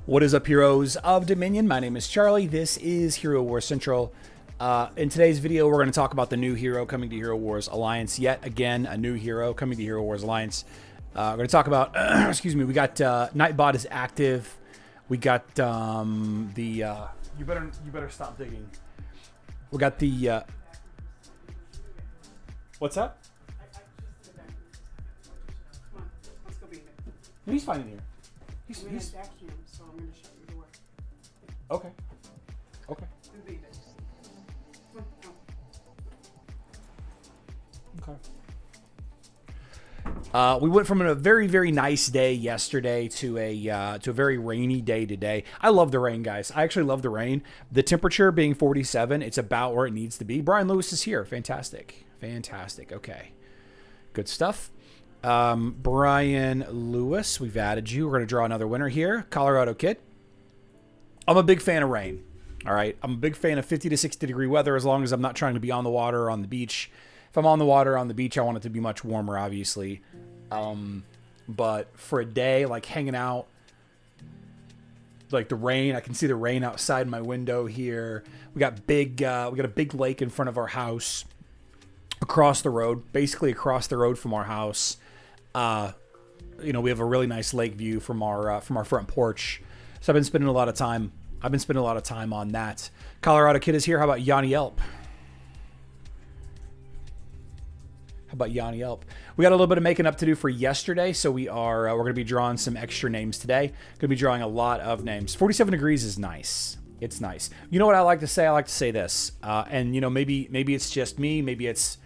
What is up, heroes of Dominion? My name is Charlie. This is Hero Wars Central. In today's video, we're going to talk about the new hero coming to Hero Wars Alliance. Yet again, a new hero coming to Hero Wars Alliance. We're going to talk about, excuse me, we got Nightbot is active. We got you better stop digging. We got the, what's up? He's fine in here. He's So I'm going to shut your door. okay. Okay. Okay. We went from a very, very nice day yesterday to a very rainy day today. I love the rain, guys. I actually love the rain. The temperature being 47, it's about where it needs to be. Brian Lewis is here. Fantastic. Fantastic. Okay. Good stuff. Brian Lewis, we've added you. We're going to draw another winner here. Colorado Kid. I'm a big fan of rain. All right. I'm a big fan of 50 to 60 degree weather as long as I'm not trying to be on the water or on the beach. If I'm on the water or on the beach, I want it to be much warmer, obviously. But for a day, like hanging out, like the rain, I can see the rain outside my window here. We got we got a big lake in front of our house across the road, basically across the road from our house. You know, we have a really nice lake view from our front porch. So I've been spending a lot of time. On that. Colorado Kid is here. How about Yanni Yelp? We got a little bit of making up to do for yesterday, so we're going to be drawing some extra names today. Going to be drawing a lot of names. 47 degrees is nice. It's nice. You know what I like to say? I like to say this, and you know, maybe it's just me. Maybe it's,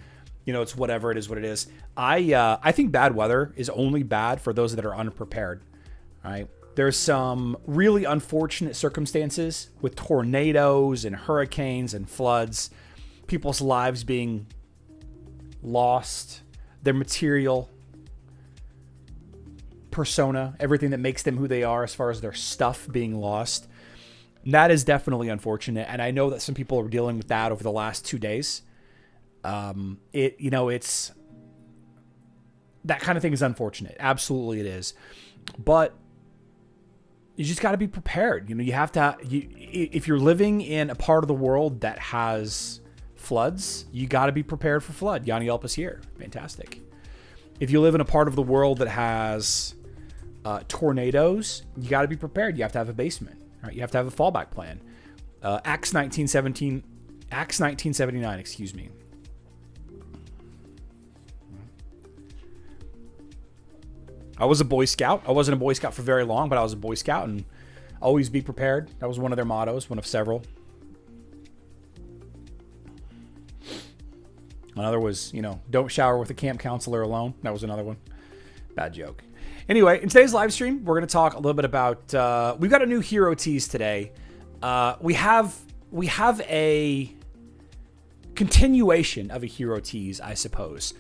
you know, it's whatever it is. What it is. I think bad weather is only bad for those that are unprepared. All right. There's some really unfortunate circumstances with tornadoes and hurricanes and floods, people's lives being lost, their material, persona, everything that makes them who they are as far as their stuff being lost. And that is definitely unfortunate. And I know that some people are dealing with that over the last 2 days. It's that kind of thing is unfortunate. Absolutely it is. But you just got to be prepared. You know, you have to, if you're living in a part of the world that has floods, you got to be prepared for flood. Yanni Yelp is here. Fantastic. If you live in a part of the world that has tornadoes, you got to be prepared. You have to have a basement. Right? You have to have a fallback plan. Acts 1979, excuse me. I was a Boy Scout. I wasn't a Boy Scout for very long, but I was a Boy Scout, and always be prepared. That was one of their mottos, one of several. Another was, you know, don't shower with a camp counselor alone. That was another one. Bad joke. Anyway, in today's live stream, we're going to talk a little bit about, we've got a new hero tease today. We have a continuation of a hero tease, I suppose.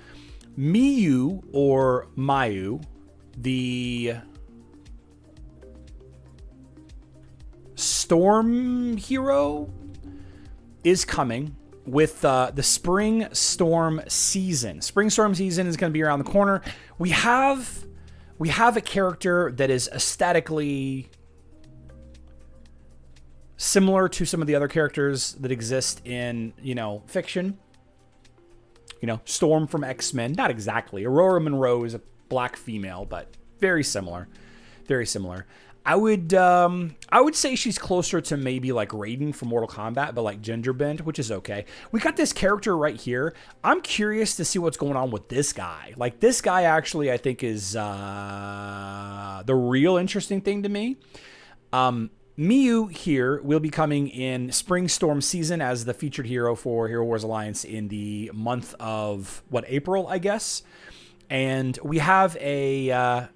Miyu or Mayu, the storm hero, is coming with the spring storm season. Spring storm season is going to be around the corner. We have a character that is aesthetically similar to some of the other characters that exist in, you know, fiction. You know, Storm from X-Men, not exactly. Aurora Monroe is a black female, but very similar. Very similar. I would say she's closer to maybe like Raiden from Mortal Kombat, but like Gingerbend, which is okay. We got this character right here. I'm curious to see what's going on with this guy. Like this guy actually, I think is the real interesting thing to me. Miyu here will be coming in Spring Storm season as the featured hero for Hero Wars Alliance in the month of April, I guess. And we have a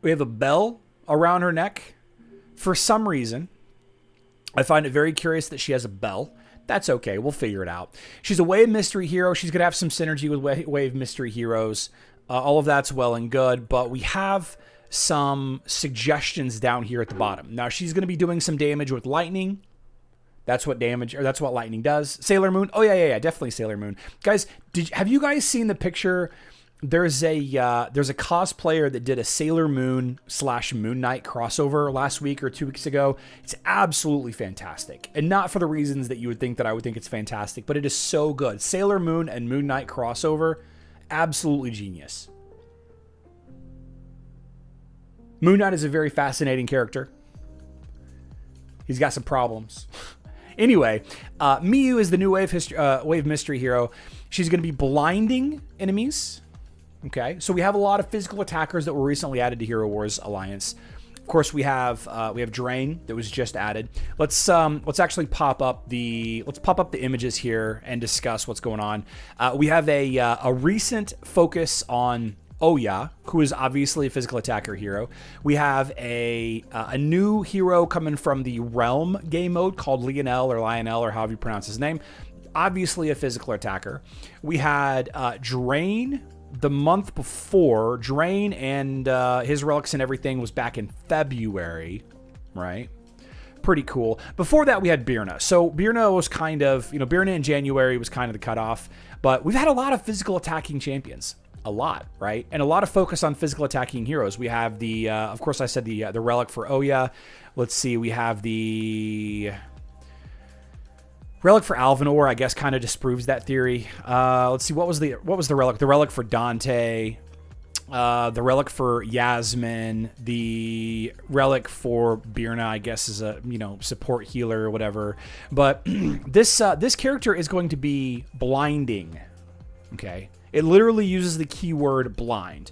bell around her neck. For some reason, I find it very curious that she has a bell. That's okay. We'll figure it out. She's a Wave Mystery hero. She's going to have some synergy with Wave Mystery heroes. All of that's well and good, but we have some suggestions down here at the bottom. Now, she's going to be doing some damage with lightning. That's what lightning does. Sailor Moon. Oh, yeah. Definitely Sailor Moon. Guys, have you guys seen the picture there's a cosplayer that did a Sailor Moon / Moon Knight crossover last week or 2 weeks ago. It's absolutely fantastic, and not for the reasons that you would think that I would think it's fantastic, but it is so good. Sailor Moon and Moon Knight crossover, absolutely genius. Moon Knight is a very fascinating character. He's got some problems. Anyway, Miyu is the new wave mystery hero. She's going to be blinding enemies. Okay, so we have a lot of physical attackers that were recently added to Hero Wars Alliance. Of course, we have Drain that was just added. Let's actually pop up the images here and discuss what's going on. We have a recent focus on Oya, who is obviously a physical attacker hero. We have a new hero coming from the Realm game mode called Lionel or however you pronounce his name. Obviously a physical attacker. We had Drain the month before. Drain and his relics and everything was back in February, right? Pretty cool. Before that, we had Birna. So Birna was kind of, Birna in January was kind of the cutoff, but we've had a lot of physical attacking champions. A lot, right? And a lot of focus on physical attacking heroes. We have the, of course, I said the relic for Oya. Let's see, we have the relic for Alvanor. I guess kind of disproves that theory. Let's see, what was the relic? The relic for Dante. The relic for Yasmin. The relic for Birna, I guess, is a support healer or whatever. But this character is going to be blinding. Okay. It literally uses the keyword blind.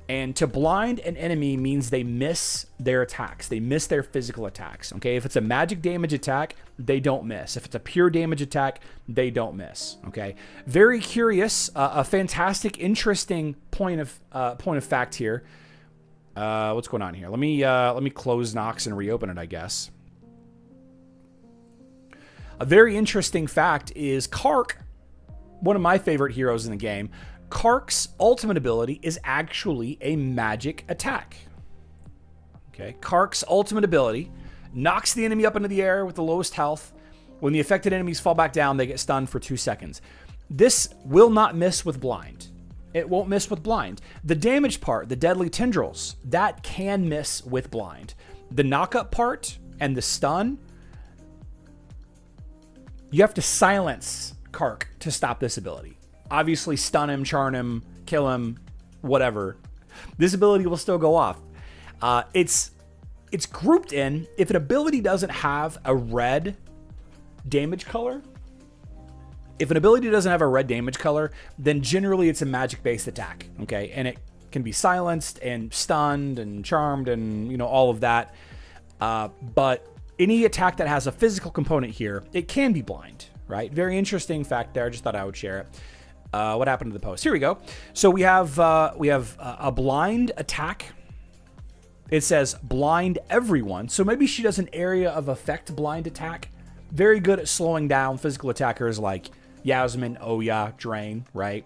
And to blind an enemy means they miss their attacks. They miss their physical attacks. Okay, if it's a magic damage attack, they don't miss. If it's a pure damage attack, they don't miss. Okay, very curious, a fantastic, interesting point of fact here. What's going on here? Let me close Nox and reopen it, I guess. A very interesting fact is Kark, one of my favorite heroes in the game. Kark's ultimate ability is actually a magic attack. Okay, Kark's ultimate ability knocks the enemy up into the air with the lowest health. When the affected enemies fall back down, they get stunned for 2 seconds. This will not miss with blind. It won't miss with blind. The damage part, the deadly tendrils, that can miss with blind. The knockup part and the stun, you have to silence Kark to stop this ability. Obviously, stun him, charm him, kill him, whatever. This ability will still go off. It's grouped in, if an ability doesn't have a red damage color, then generally it's a magic-based attack, okay? And it can be silenced and stunned and charmed and, all of that. But any attack that has a physical component here, it can be blind. Right? Very interesting fact there. I just thought I would share it. What happened to the post? Here we go. So we have a blind attack. It says blind everyone. So maybe she does an area of effect blind attack. Very good at slowing down physical attackers like Yasmin, Oya, Drain, right?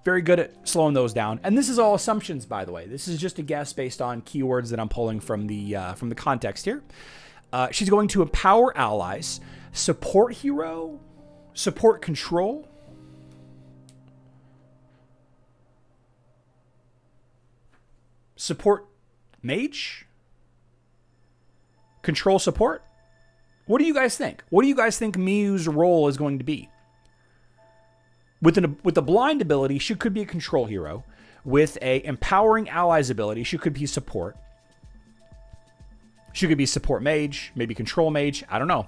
Very good at slowing those down. And this is all assumptions, by the way. This is just a guess based on keywords that I'm pulling from the context here. She's going to empower allies. Support hero, support control, support mage, control support. What do you guys think? What do you guys think Miyu's role is going to be? With the blind ability, she could be a control hero. With a empowering allies ability, she could be support. She could be support mage, maybe control mage, I don't know.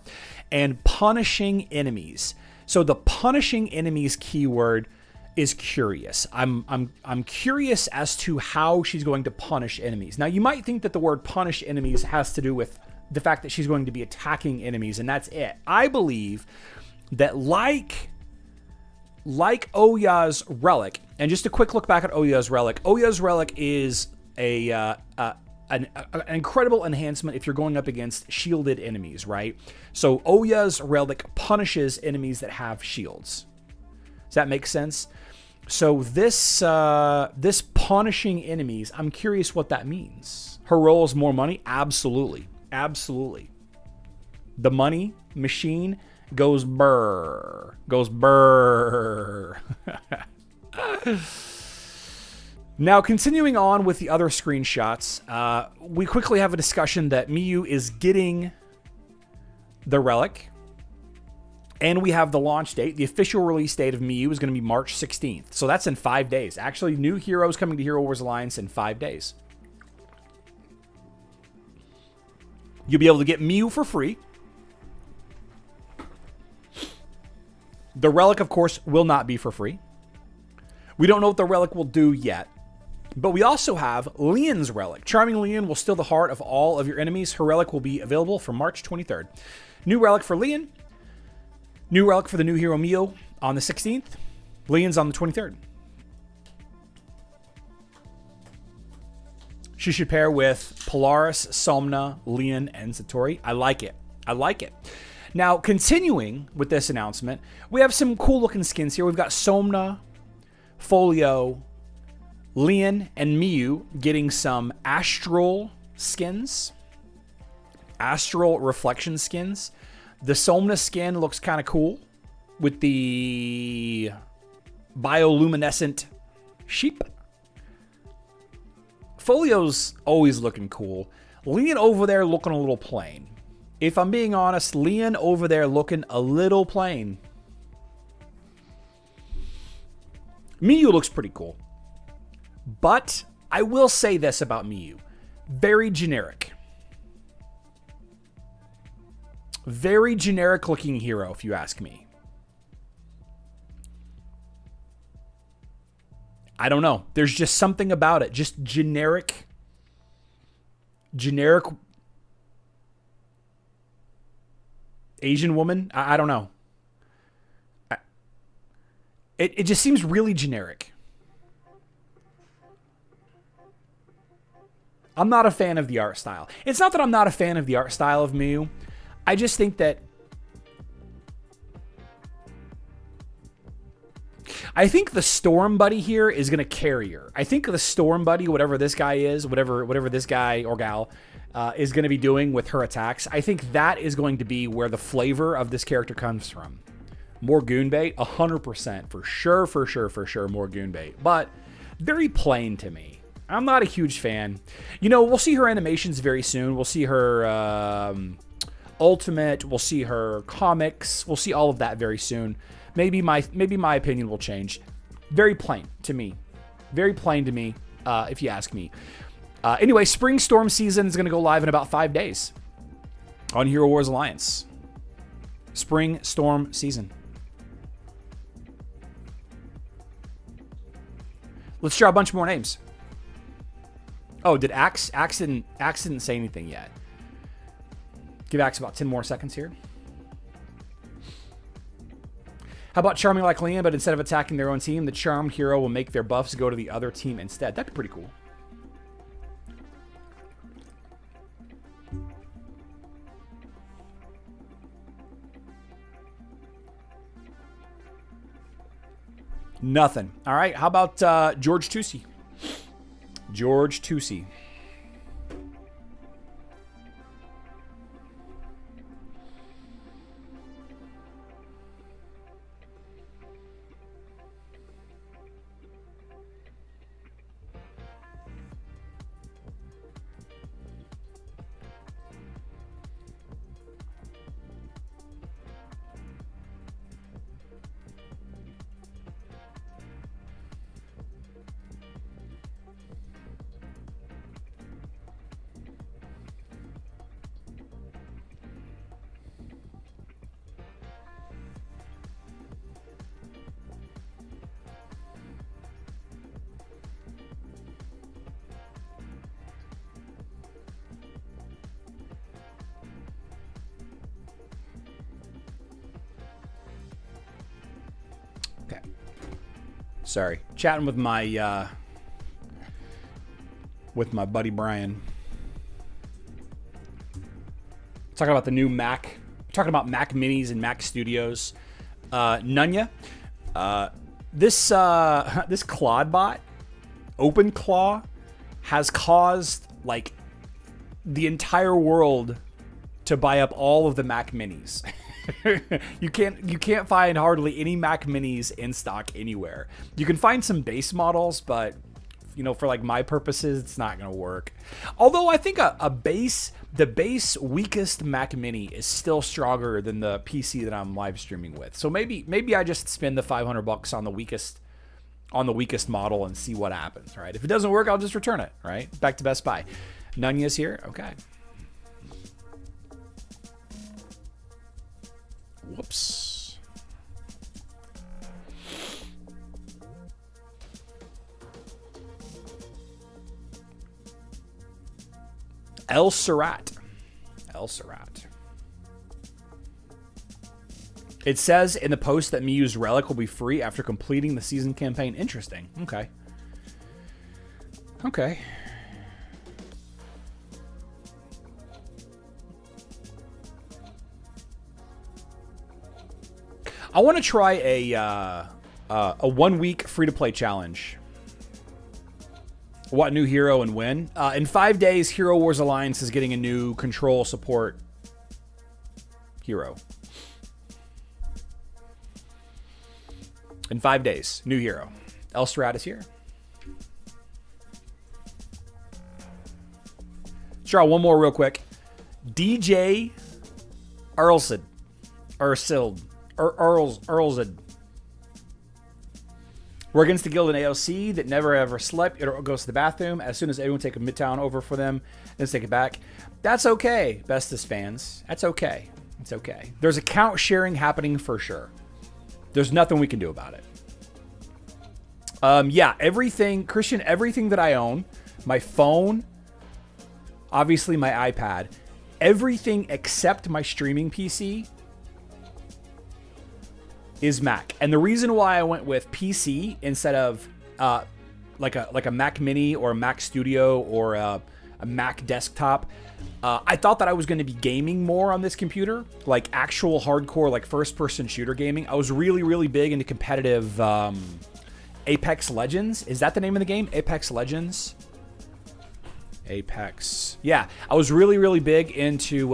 And punishing enemies. So the punishing enemies keyword is curious. I'm curious as to how she's going to punish enemies. Now you might think that the word punish enemies has to do with the fact that she's going to be attacking enemies, and that's it. I believe that like Oya's relic, and just a quick look back at Oya's relic. Oya's relic is an incredible enhancement if you're going up against shielded enemies, right? So Oya's relic punishes enemies that have shields. Does that make sense? So this punishing enemies, I'm curious what that means. Her role is more money? Absolutely. Absolutely. The money machine goes burr. Goes burr. Now, continuing on with the other screenshots, we quickly have a discussion that Miyu is getting the relic. And we have the launch date. The official release date of Miyu is going to be March 16th. So that's in 5 days. Actually, new heroes coming to Hero Wars Alliance in 5 days. You'll be able to get Miyu for free. The relic, of course, will not be for free. We don't know what the relic will do yet. But we also have Leon's relic. Charming Leon will steal the heart of all of your enemies. Her relic will be available from March 23rd. New relic for Leon. New relic for the new hero Miyu on the 16th. Leon's on the 23rd. She should pair with Polaris, Somna, Leon, and Satori. I like it. I like it. Now, continuing with this announcement, we have some cool looking skins here. We've got Somna, Folio, Leon, and Miyu getting some astral skins. Astral reflection skins. The Somna skin looks kind of cool with the bioluminescent sheep. Folio's always looking cool. Leon over there looking a little plain. If I'm being honest, Leon over there looking a little plain. Miyu looks pretty cool. But I will say this about Miyu. Very generic. Very generic looking hero, if you ask me. I don't know. There's just something about it. Just generic. Generic Asian woman. I don't know. It just seems really generic. I'm not a fan of the art style. It's not that I'm not a fan of the art style of Miyu. I just think that the Storm Buddy here is going to carry her. I think the Storm Buddy, whatever this guy is, whatever this guy or gal is going to be doing with her attacks, I think that is going to be where the flavor of this character comes from. More goon bait, 100%. For sure, more goon bait. But very plain to me. I'm not a huge fan. You know, we'll see her animations very soon. We'll see her Ultimate. We'll see her comics. We'll see all of that very soon. Maybe my opinion will change. Very plain to me. Very plain to me, if you ask me. Anyway, Spring Storm season is going to go live in about 5 days on Hero Wars Alliance. Spring Storm season. Let's draw a bunch more names. Oh, did Axe didn't say anything yet. Give Axe about 10 more seconds here. How about Charming like Leon, but instead of attacking their own team, the Charmed hero will make their buffs go to the other team instead? That'd be pretty cool. Nothing. All right. How about George Tusi? George Tusi. Okay. Sorry. Chatting with my buddy Brian. Talking about the new Mac. Talking about Mac Minis and Mac Studios. Nunya. This Clawbot, OpenClaw, has caused like the entire world to buy up all of the Mac Minis. You can't find hardly any Mac Minis in stock anywhere. You can find some base models, but for like my purposes, it's not going to work. Although I think the base weakest Mac Mini is still stronger than the PC that I'm live streaming with. So maybe I just spend the $500 on the weakest model and see what happens, right? If it doesn't work, I'll just return it, right? Back to Best Buy. Nunez here. Okay. Whoops. El Surat. It says in the post that Miyu's Relic will be free after completing the season campaign. Interesting. Okay. I want to try a 1 week free to play challenge. What new hero and when? In 5 days, Hero Wars Alliance is getting a new control support hero. In 5 days, new hero. El Strat is here. Let's try one more real quick. DJ Earlsid. Earlsid. We're against the guild in AOC that never ever slept. It goes to the bathroom. As soon as anyone take a midtown over for them, then take it back. That's okay, Bestis fans. That's okay. It's okay. There's account sharing happening for sure. There's nothing we can do about it. Yeah, everything, Christian, everything that I own, my phone, obviously my iPad, everything except my streaming PC is Mac. And the reason why I went with PC instead of like a Mac Mini or a Mac Studio or a Mac desktop, I thought that I was going to be gaming more on this computer, like actual hardcore, like first-person shooter gaming. I was really, really big into competitive Apex Legends. Is that the name of the game? Apex Legends? Apex. Yeah, I was really, really big into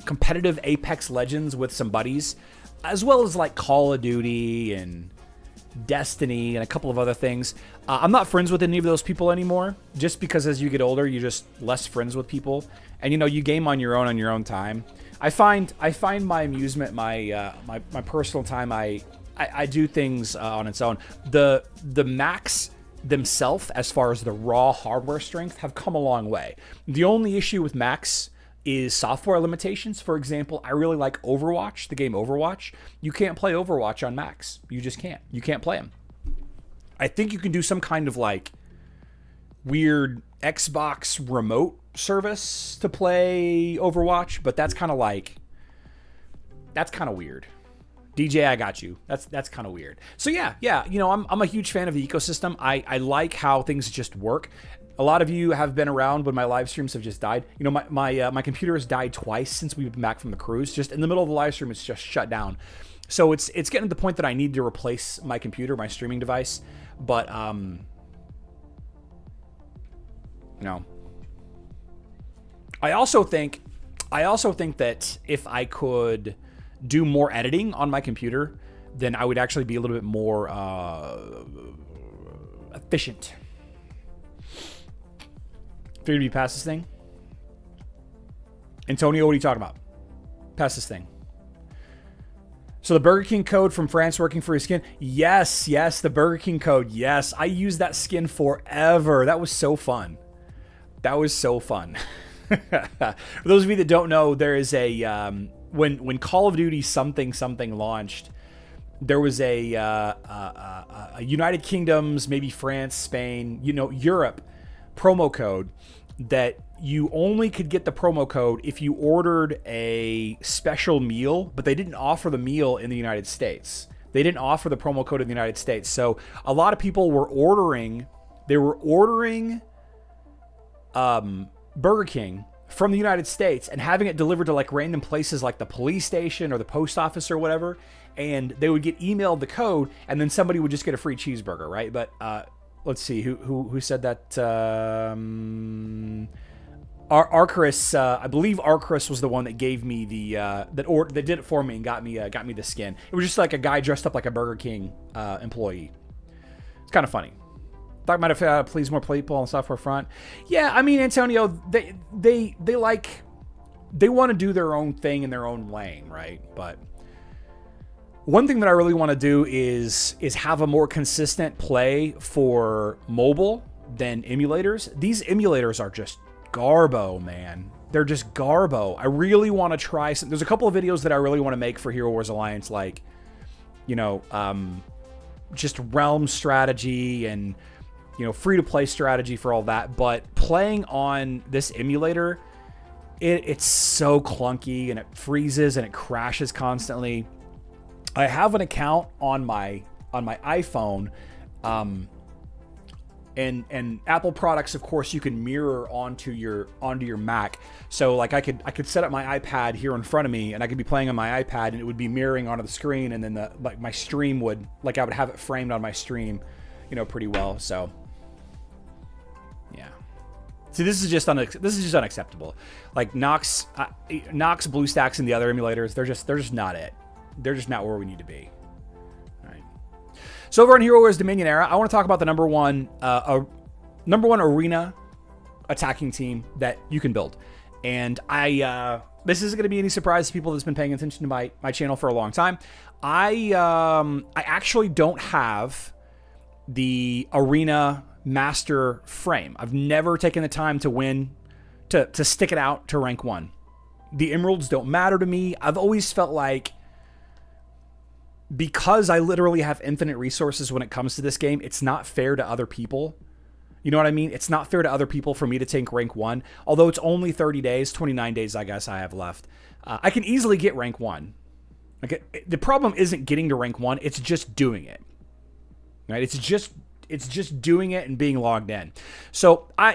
competitive Apex Legends with some buddies, as well as like Call of Duty and Destiny and a couple of other things. I'm not friends with any of those people anymore, just because as you get older, you're just less friends with people. And you game on your own time. I find my amusement, my personal time. I do things on its own. The Macs themselves, as far as the raw hardware strength, have come a long way. The only issue with Macs is software limitations. For example, I really like Overwatch, the game Overwatch. You can't play Overwatch on Macs. You just can't. You can't play them. I think you can do some kind of like weird Xbox remote service to play Overwatch, but that's kind of weird. DJ, I got you. That's kind of weird. So yeah. I'm a huge fan of the ecosystem. I like how things just work. A lot of you have been around when my live streams have just died. My computer has died twice since we've been back from the cruise. Just in the middle of the live stream, it's just shut down. So it's getting to the point that I need to replace my computer, my streaming device. But I also think that if I could do more editing on my computer, then I would actually be a little bit more efficient. Figured to be past this thing. Antonio, what are you talking about? Pass this thing. So the Burger King code from France working for your skin? Yes, the Burger King code. Yes, I used that skin forever. That was so fun. For those of you that don't know, there is a when Call of Duty something launched, there was a United Kingdom's, maybe France, Spain, Europe promo code that you only could get the promo code if you ordered a special meal, but they didn't offer the meal in the United States. They didn't offer the promo code in the United States. So a lot of people were ordering Burger King from the United States and having it delivered to like random places like the police station or the post office or whatever, and they would get emailed the code and then somebody would just get a free cheeseburger, right? But let's see who said that. Arcris, I believe Arcris was the one that gave me the that did it for me and got me the skin. It was just like a guy dressed up like a Burger King employee. It's kind of funny. Thought might have pleased more people on the software front. Yeah, I mean, Antonio, they want to do their own thing in their own lane, right? But one thing that I really want to do is have a more consistent play for mobile than emulators. These emulators are just garbo, man. They're just garbo. I really want to try some. There's a couple of videos that I really want to make for Hero Wars Alliance, like, you know, just realm strategy and, you know, free-to-play strategy for all that. But playing on this emulator, it's so clunky and it freezes and it crashes constantly. I have an account on my iPhone, and Apple products, of course, you can mirror onto your Mac. So like I could set up my iPad here in front of me, and I could be playing on my iPad, and it would be mirroring onto the screen, and then my stream would, like, I would have it framed on my stream, you know, pretty well. So yeah. See, this is just unacceptable. Like Nox, BlueStacks, and the other emulators, they're just not it. They're just not where we need to be. All right. So over in Hero Wars Dominion Era, I want to talk about the number one arena attacking team that you can build. And this isn't going to be any surprise to people that's been paying attention to my channel for a long time. I actually don't have the arena master frame. I've never taken the time to win, to stick it out to rank 1. The emeralds don't matter to me. I've always felt like, because I literally have infinite resources when it comes to this game, it's not fair to other people. You know what I mean? It's not fair to other people for me to take rank 1. Although it's only 30 days, 29 days, I guess I have left. I can easily get rank 1. Like, the problem isn't getting to rank 1. It's just doing it. Right? It's just doing it and being logged in. So I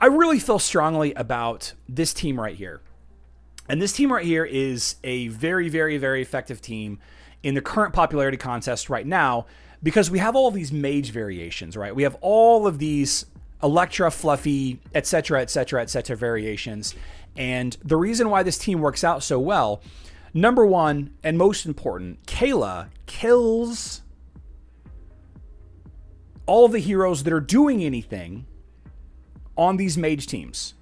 really feel strongly about this team right here. And this team right here is a very, very, very effective team in the current popularity contest right now, because we have all these mage variations, right? We have all of these Electra, Fluffy, etc., etc., etc. variations. And the reason why this team works out so well, number one and most important, Kayla kills all of the heroes that are doing anything on these mage teams.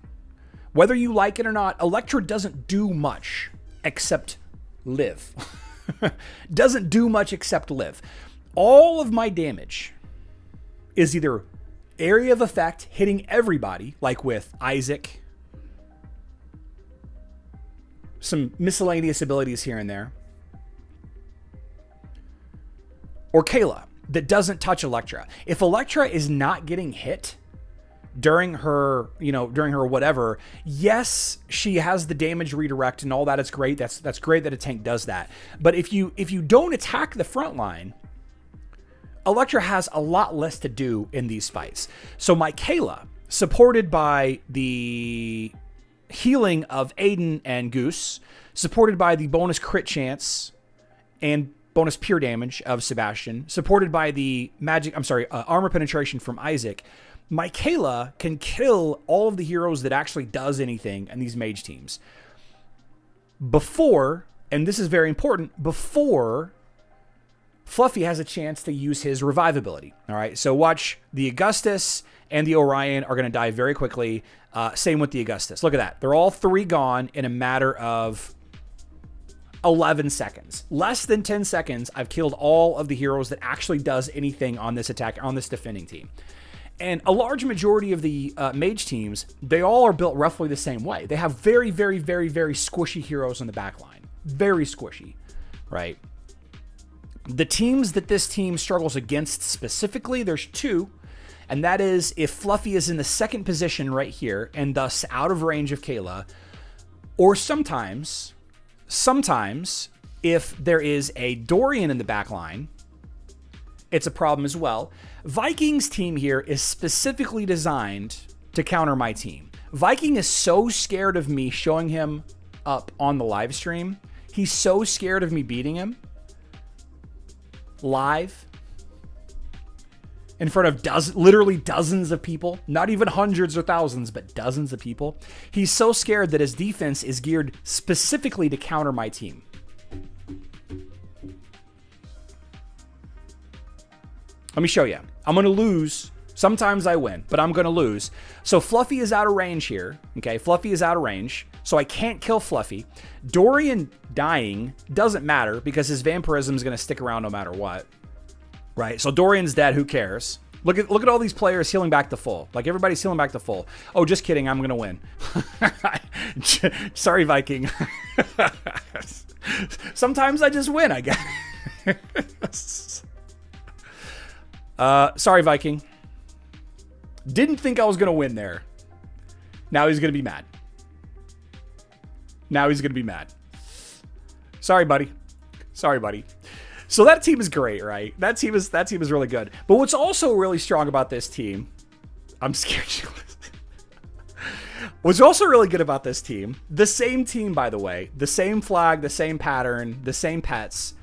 Whether you like it or not, Electra doesn't do much except live. Doesn't do much except live. All of my damage is either area of effect, hitting everybody, like with Isaac, some miscellaneous abilities here and there, or Kayla, that doesn't touch Electra. If Electra is not getting hit during her whatever, yes, she has the damage redirect and all that. It's great. That's great that a tank does that. But if you don't attack the front line, Electra has a lot less to do in these fights. So my Kayla, supported by the healing of Aiden and Goose, supported by the bonus crit chance and bonus pure damage of Sebastian, supported by the armor penetration from Isaac, my Kayla can kill all of the heroes that actually does anything in these mage teams. Before, and this is very important, before Fluffy has a chance to use his revive ability. All right, so watch, the Augustus and the Orion are going to die very quickly. Same with the Augustus. Look at that. They're all 3 gone in a matter of 11 seconds. Less than 10 seconds, I've killed all of the heroes that actually does anything on this attack, on this defending team. And a large majority of the mage teams, they all are built roughly the same way. They have very, very, very, very squishy heroes on the back line. Very squishy, right? The teams that this team struggles against specifically, there's 2. And that is if Fluffy is in the second position right here and thus out of range of Kayla, or sometimes if there is a Dorian in the back line, it's a problem as well. Viking's team here is specifically designed to counter my team. Viking is so scared of me showing him up on the live stream. He's so scared of me beating him live in front of literally dozens of people, not even hundreds or thousands, but dozens of people. He's so scared that his defense is geared specifically to counter my team. Let me show you. I'm going to lose. Sometimes I win, but I'm going to lose. So Fluffy is out of range here. Okay, Fluffy is out of range. So I can't kill Fluffy. Dorian dying doesn't matter because his vampirism is going to stick around no matter what. Right? So Dorian's dead. Who cares? Look at all these players healing back to full. Like, everybody's healing back to full. Oh, just kidding. I'm going to win. Sorry, Viking. Sometimes I just win, I guess. Sorry, Viking. Didn't think I was going to win there. Now he's going to be mad. Now he's going to be mad. Sorry, buddy. Sorry, buddy. So that team is great, right? That team is really good. But what's also really strong about this team, I'm scared. What's also really good about this team, the same team, by the way, the same flag, the same pattern, the same pets.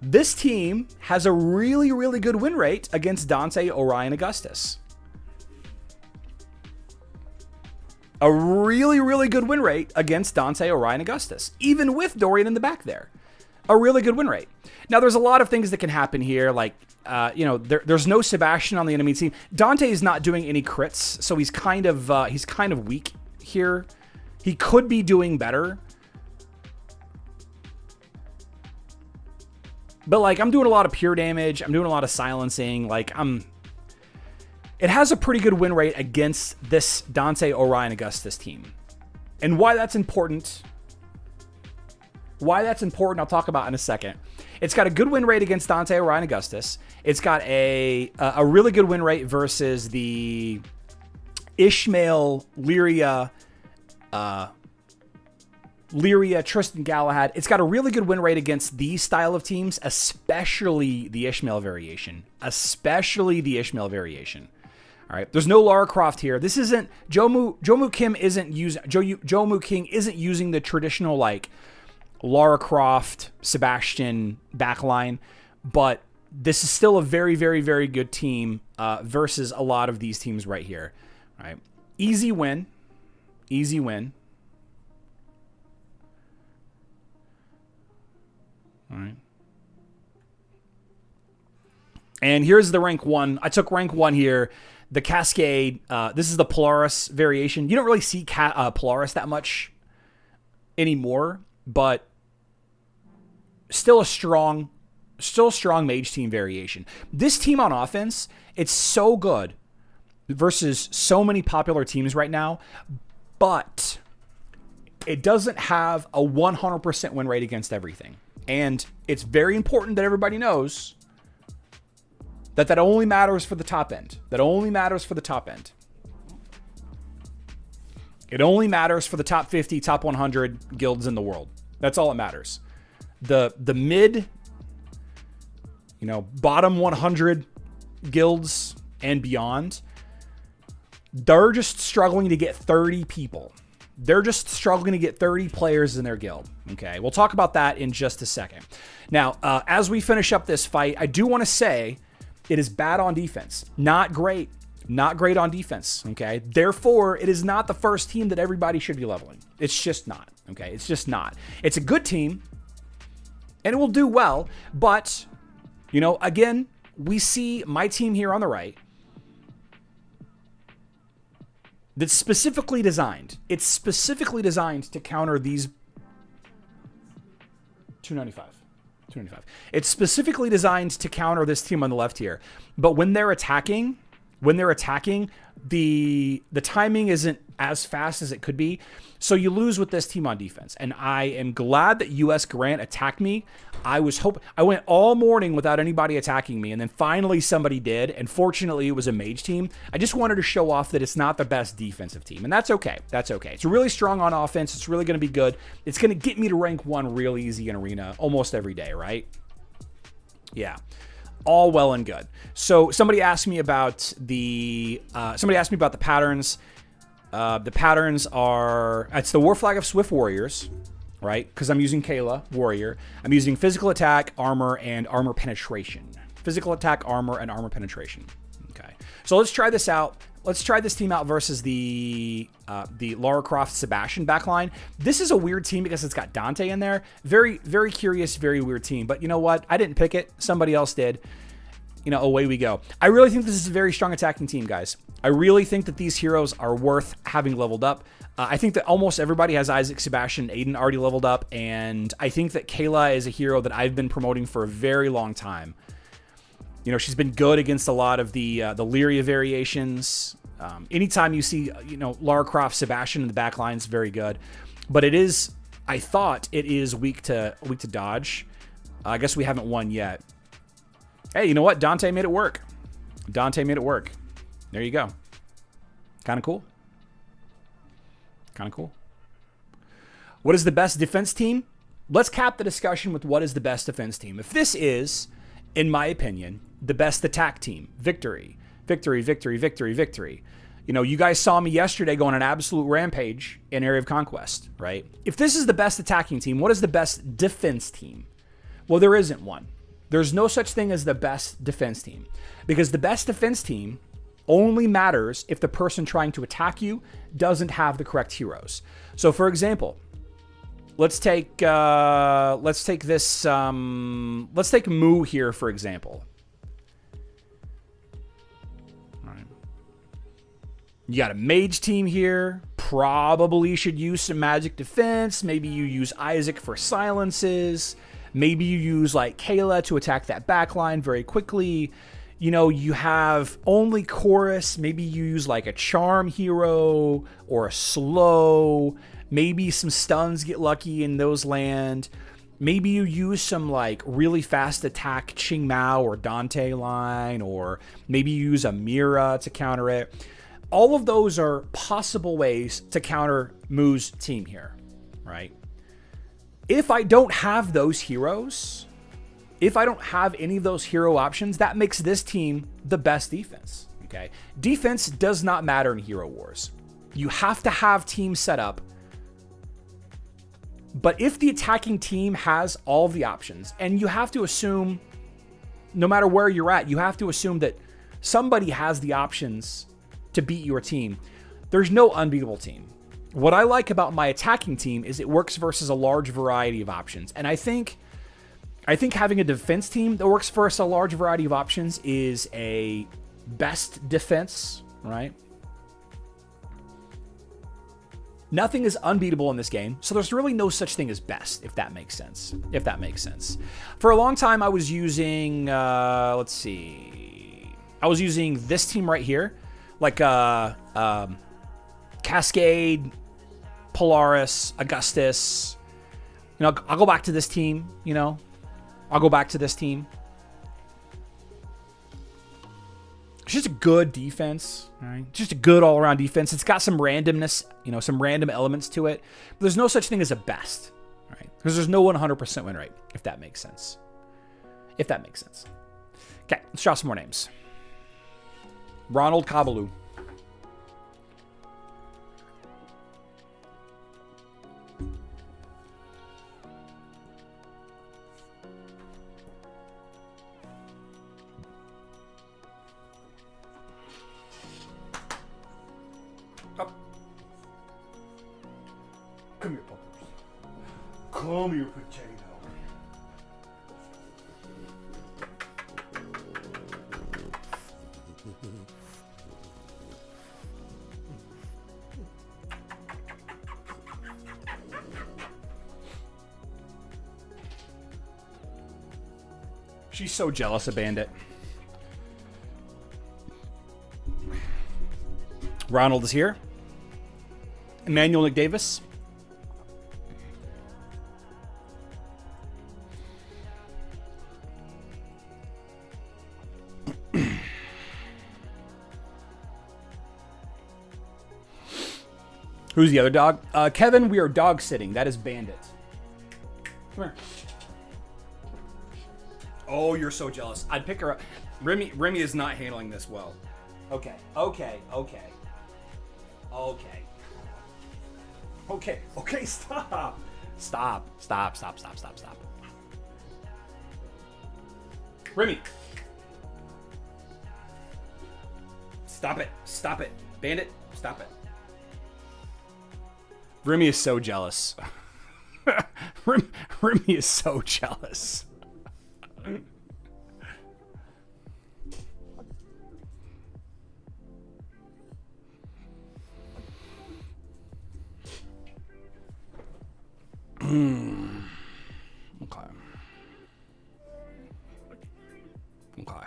This team has a really, really good win rate against Dante, Orion, Augustus. A really, really good win rate against Dante, Orion, Augustus, even with Dorian in the back there. A really good win rate. Now, there's a lot of things that can happen here, like, there's no Sebastian on the enemy team. Dante is not doing any crits, so he's kind of weak here. He could be doing better. But, like, I'm doing a lot of pure damage. I'm doing a lot of silencing. Like, it has a pretty good win rate against this Dante, Orion, Augustus team. And why that's important... I'll talk about in a second. It's got a good win rate against Dante, Orion, Augustus. It's got a really good win rate versus the Ishmael, Lyria, Tristan Galahad. It's got a really good win rate against these style of teams, especially the Ishmael variation. All right, there's no Lara Croft here. This isn't Jomu King isn't using the traditional like Lara Croft, Sebastian backline, but this is still a very, very, very good team versus a lot of these teams right here. All right, easy win. All right. And here's the rank 1. I took rank 1 here. The Cascade, this is the Polaris variation. You don't really see Polaris that much anymore, but still a strong mage team variation. This team on offense, it's so good versus so many popular teams right now, but it doesn't have a 100% win rate against everything. And it's very important that everybody knows that only matters for the top end. It only matters for the top 50, top 100 guilds in the world. That's all it matters. The mid, bottom 100 guilds and beyond, they're just struggling to get 30 people. They're just struggling to get 30 players in their guild. Okay, we'll talk about that in just a second. Now, as we finish up this fight, I do want to say it is bad on defense. Not great. Not great on defense. Okay, therefore, it is not the first team that everybody should be leveling. It's just not. Okay, it's just not. It's a good team, and it will do well. But, again, we see my team here on the right. That's specifically designed. It's specifically designed to counter these 295. It's specifically designed to counter this team on the left here. But when they're attacking, the timing isn't as fast as it could be. So you lose with this team on defense. And I am glad that US Grant attacked me. I went all morning without anybody attacking me, and then finally somebody did, and fortunately it was a mage team. I just wanted to show off that it's not the best defensive team, and that's okay. That's okay. It's really strong on offense. It's really going to be good. It's going to get me to rank 1 real easy in Arena almost every day, right? Yeah. All well and good. So somebody asked me about the patterns. The patterns are, it's the War Flag of Swift Warriors, right? Because I'm using Kayla, Warrior. I'm using physical attack, armor, and armor penetration. Physical attack, armor, and armor penetration. Okay. So let's try this out. Let's try this team out versus the Lara Croft Sebastian backline. This is a weird team because it's got Dante in there. Very, very curious, very weird team. But you know what? I didn't pick it. Somebody else did. away we go. I really think this is a very strong attacking team, guys. I really think that these heroes are worth having leveled up. I think that almost everybody has Isaac, Sebastian, Aiden already leveled up, and I think that Kayla is a hero that I've been promoting for a very long time. She's been good against a lot of the Lyria variations. Anytime you see, Lara Croft, Sebastian in the back line is very good, but I thought it is weak to dodge. I guess we haven't won yet. Hey, you know what? Dante made it work. Dante made it work. There you go. Kind of cool. Kind of cool. What is the best defense team? Let's cap the discussion with what is the best defense team. If this is, in my opinion, the best attack team, victory, victory, victory, victory, victory. You guys saw me yesterday go on an absolute rampage in Area of Conquest, right? If this is the best attacking team, what is the best defense team? Well, there isn't one. There's no such thing as the best defense team, because the best defense team only matters if the person trying to attack you doesn't have the correct heroes. So, for example, let's take this. Let's take Moo here, for example. All right. You got a mage team here. Probably should use some magic defense. Maybe you use Isaac for silences. Maybe you use like Kayla to attack that backline very quickly. You have only chorus. Maybe you use like a charm hero or a slow. Maybe some stuns get lucky and those land. Maybe you use some like really fast attack Ching Mao or Dante line, or maybe you use a Mira to counter it. All of those are possible ways to counter Moo's team here, right? If I don't have those heroes, if I don't have any of those hero options, that makes this team the best defense, okay? Defense does not matter in Hero Wars. You have to have teams set up. But if the attacking team has all of the options, and you have to assume, no matter where you're at, you have to assume that somebody has the options to beat your team, there's no unbeatable team. What I like about my attacking team is it works versus a large variety of options. And I think having a defense team that works versus a large variety of options is a best defense, right? Nothing is unbeatable in this game, so there's really no such thing as best, if that makes sense. If that makes sense. For a long time, I was using, let's see, I was using this team right here, like Cascade, Polaris, Augustus. I'll go back to this team. I'll go back to this team. It's just a good defense, right? Just a good all-around defense. It's got some randomness, some random elements to it. But there's no such thing as a best, right? Because there's no 100% win rate, if that makes sense. If that makes sense. Okay, let's draw some more names. Ronald Kabaloo. Come here, puppers. Come here, potato. She's so jealous of Bandit. Ronald is here. Emmanuel McDavis. Who's the other dog? Kevin, we are dog sitting. That is Bandit. Come here. Oh, you're so jealous. I'd pick her up. Remy is not handling this well. Okay. Stop. Stop. Remy. Stop it. Bandit, stop it. Remy is so jealous. Remy is so jealous. Okay. Okay.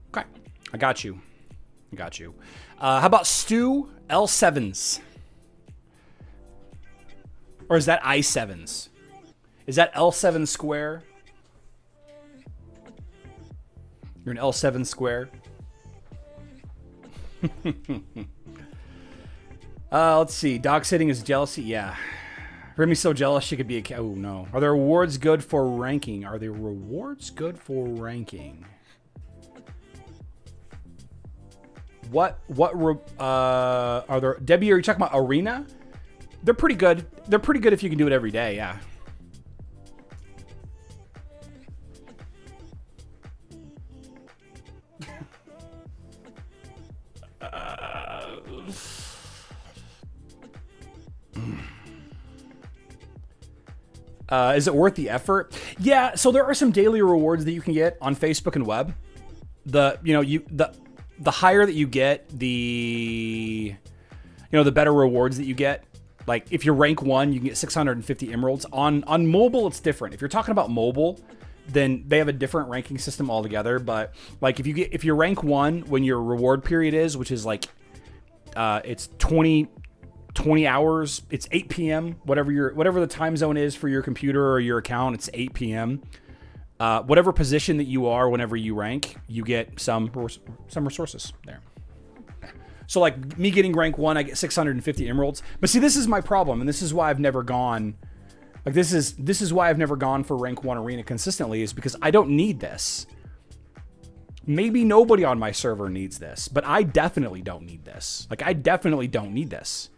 Okay. I got you. I got you. How about Stu L7s? Or is that I7s? Is that L7 square? You're an L7 square. Let's see. Dog sitting is jealousy. Yeah. Remy's so jealous she could be a cat. Oh, no. Are there rewards good for ranking? Are there rewards good for ranking? What are there? Debbie, are you talking about arena? They're pretty good. They're pretty good if you can do it every day. Yeah. Is it worth the effort? Yeah. So there are some daily rewards that you can get on Facebook and web. The higher that you get, the better rewards that you get. Like if you rank 1, you can get 650 emeralds. On mobile, it's different. If you're talking about mobile, then they have a different ranking system altogether. But like if you rank 1 when your reward period is, which is like it's 20 hours, it's 8 p.m. whatever the time zone is for your computer or your account, it's 8 p.m. Whatever position that you are, whenever you rank, you get some resources there. So like me getting rank 1, I get 650 emeralds. But see, this is my problem, and this is why I've never gone. Like this is why I've never gone for rank 1 arena consistently, is because I don't need this. Maybe nobody on my server needs this, but I definitely don't need this. Like I definitely don't need this.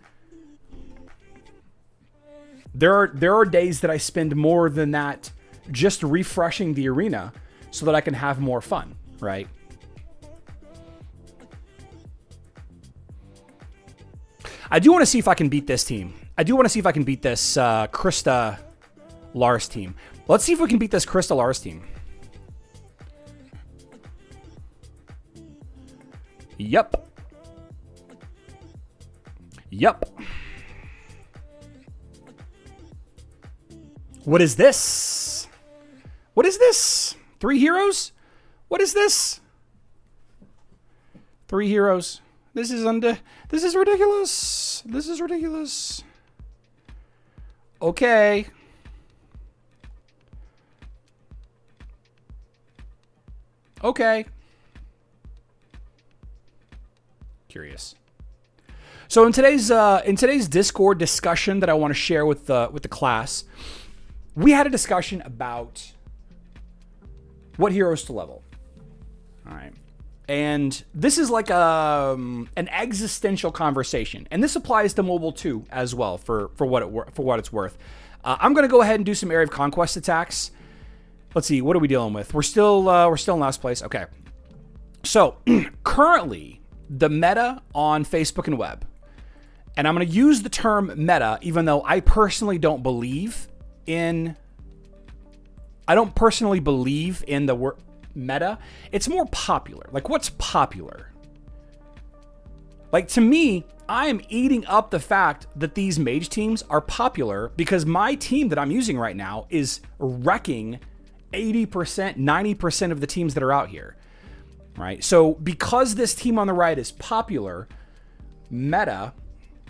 There are days that I spend more than that just refreshing the arena so that I can have more fun, right? I do want to see if I can beat this team. I do want to see if I can beat this Krista Lars team. Let's see if we can beat this Krista Lars team. Yep. What is this? What is this? 3 heroes? What is this? 3 heroes. This is ridiculous. This is ridiculous. Okay. Okay. Curious. So in today's Discord discussion that I want to share with the class, we had a discussion about what heroes to level. All right. And this is like an existential conversation, and this applies to mobile too as well for what it's worth. I'm gonna go ahead and do some area of conquest attacks. Let's see, what are we dealing with? We're still in last place. Okay, so currently the meta on Facebook and web, and I'm gonna use the term meta, even though I personally don't believe in the word meta. It's more popular. Like, what's popular? Like, to me, I am eating up the fact that these mage teams are popular because my team that I'm using right now is wrecking 80%, 90% of the teams that are out here, right? So because this team on the right is popular, meta,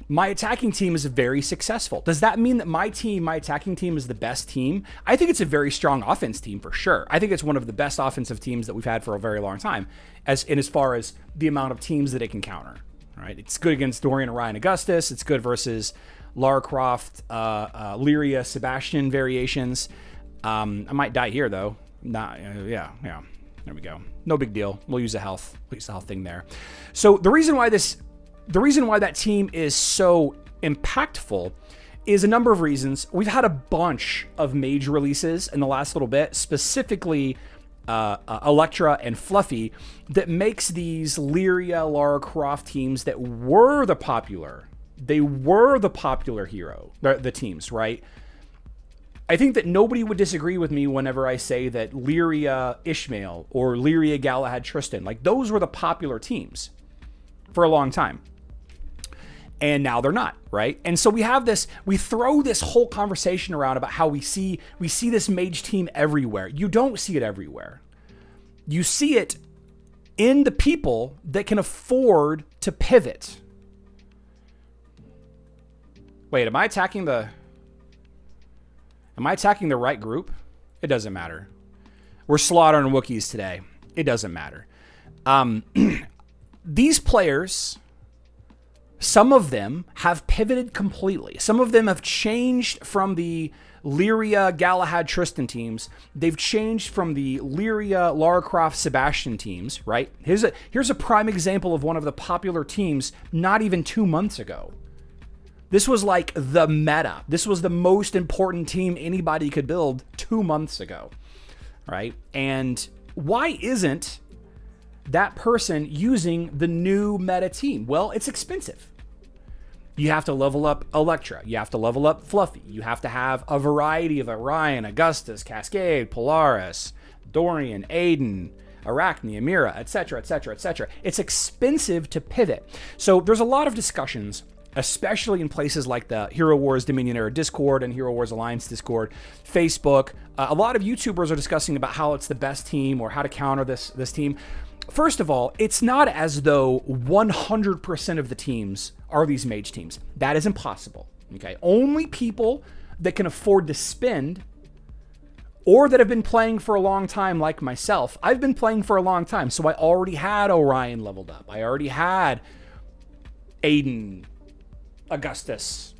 my attacking team is very successful. Does that mean that my attacking team is the best team? I think it's a very strong offense team for sure. I think it's one of the best offensive teams that we've had for a very long time, as far as the amount of teams that it can counter. Right? It's good against Dorian and Ryan Augustus. It's good versus Lara Croft, Lyria, Sebastian variations. I might die here though. Yeah. There we go. No big deal. We'll use the health thing there. So the reason why that team is so impactful is a number of reasons. We've had a bunch of mage releases in the last little bit, specifically Electra and Fluffy, that makes these Lyria, Lara Croft teams that were the popular hero, the teams, right? I think that nobody would disagree with me whenever I say that Lyria Ishmael or Lyria Galahad Tristan, like those were the popular teams for a long time. And now they're not, right? And so we throw this whole conversation around about how we see this mage team everywhere. You don't see it everywhere. You see it in the people that can afford to pivot. Wait, am I attacking the right group? It doesn't matter. We're slaughtering Wookiees today. It doesn't matter. These players, some of them have pivoted completely. Some of them have changed from the Lyria, Galahad, Tristan teams. They've changed from the Lyria, Lara Croft, Sebastian teams, right? Here's a prime example of one of the popular teams not even 2 months ago. This was like the meta. This was the most important team anybody could build 2 months ago, right? And why isn't that person using the new meta team? Well, it's expensive. You have to level up Electra. You have to level up Fluffy. You have to have a variety of Orion, Augustus, Cascade, Polaris, Dorian, Aiden, Arachne, Amira, etc., etc., etc. It's expensive to pivot. So there's a lot of discussions, especially in places like the Hero Wars Dominion Era Discord and Hero Wars Alliance Discord, Facebook. A lot of YouTubers are discussing about how it's the best team or how to counter this team. First of all, it's not as though 100% of the teams are these mage teams. That is impossible. Okay, only people that can afford to spend or that have been playing for a long time, like myself. I've been playing for a long time, so I already had Orion leveled up. I already had Aiden, Augustus,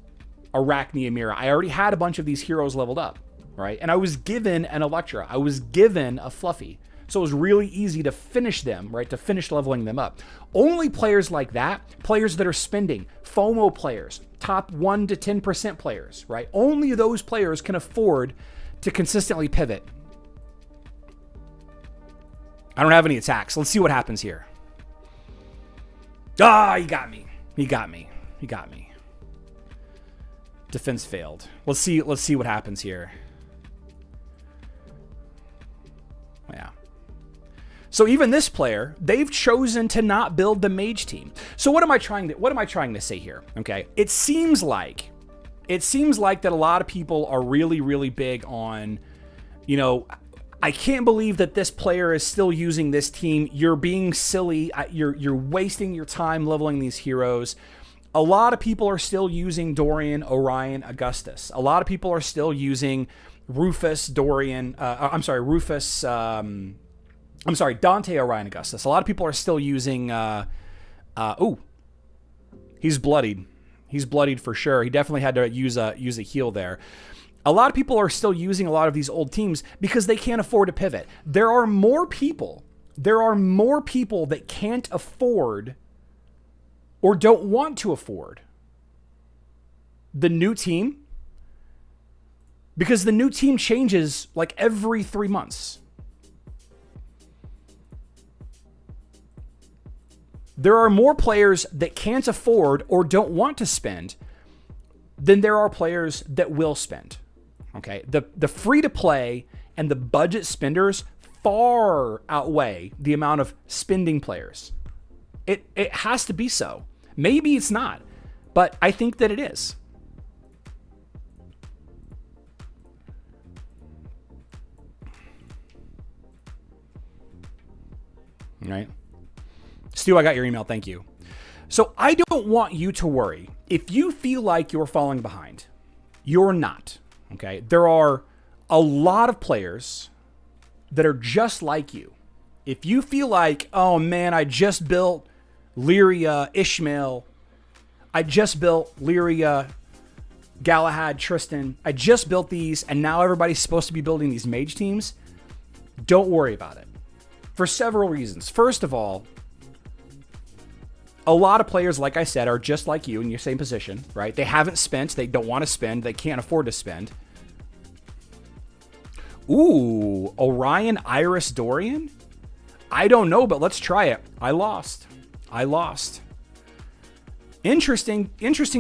Arachne, Amira. I already had a bunch of these heroes leveled up, right? And I was given an Electra. I was given a Fluffy. So it was really easy to finish them, right? To finish leveling them up. Only players like that, players that are spending, FOMO players, top 1 to 10% players, right? Only those players can afford to consistently pivot. I don't have any attacks. Let's see what happens here. Ah, he got me. He got me. He got me. Defense failed. Let's see what happens here. Yeah. So even this player, they've chosen to not build the mage team. So what am I trying to say here? Okay. It seems like that a lot of people are really, really big on, you know, I can't believe that this player is still using this team. You're being silly. You're wasting your time leveling these heroes. A lot of people are still using Dorian, Orion, Augustus. A lot of people are still using Rufus, Dorian. Dante, Orion, Augustus. A lot of people are still using. He's bloodied. He's bloodied for sure. He definitely had to use a heal there. A lot of people are still using a lot of these old teams because they can't afford to pivot. There are more people that can't afford or don't want to afford the new team because the new team changes like every 3 months. There are more players that can't afford or don't want to spend than there are players that will spend. Okay, the free to play and the budget spenders far outweigh the amount of spending players. It has to be so. Maybe it's not, but I think that it is. All right. Stu, I got your email. Thank you. So I don't want you to worry. If you feel like you're falling behind, you're not. Okay. There are a lot of players that are just like you. If you feel like, oh man, I just built Lyria, Ishmael. I just built Lyria, Galahad, Tristan. I just built these and now everybody's supposed to be building these mage teams. Don't worry about it. For several reasons. First of all, a lot of players, like I said, are just like you in your same position, right? They haven't spent. They don't want to spend. They can't afford to spend. Ooh, Orion, Iris, Dorian? I don't know, but let's try it. I lost. Interesting